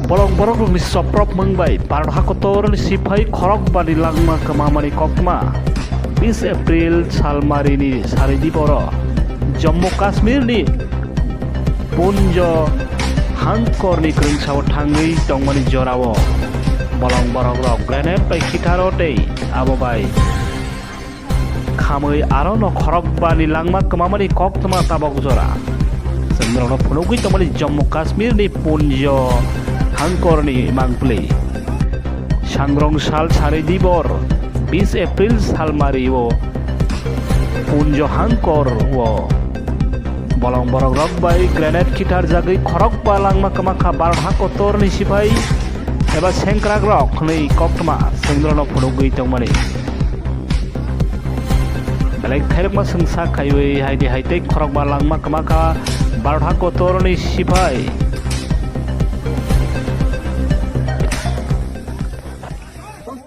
Borok borok ni soprop mengbai Parot hakotor ni sipai khorok badi langma kemamani kokma 20 April salmari ni saridi boro Jammu Kashmir ni punjo hangkor ni kringsaw thangi tongmani jorawo bolong borok rok grenade bai khitarote abo bai khamui aro no khorok bani langma kemamani koktma tabok jora sendrono phunugui tongmani Jammu Kashmir ni punjo hangkor ni mangpli sangrong sal saridi bor 20 April salmari wo punjo hangkor wo bolong borok rok bai grenade kitar jagai khorok balangma kamakha barha kotor ni sipai eba sengkrak rok nei koktma sengdrono phunugui tongmani belai khairma sengsa khaiwei haidi haite khorok balangma kamakha barha kotor ni sipai